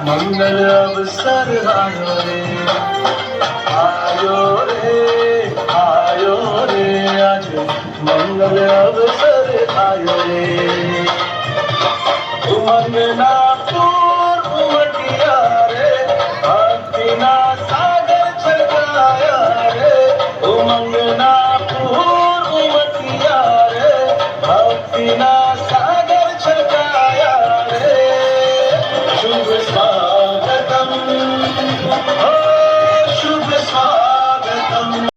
मंगल अवसर आयो रे आज मंगल अवसर आयो रे उमंगना पूर्व उमटिया रे भक्तिना सागर छलकाया रे उमंगना पूर्व उमटिया रे भक्तिना सागर छलकाया रे शुभ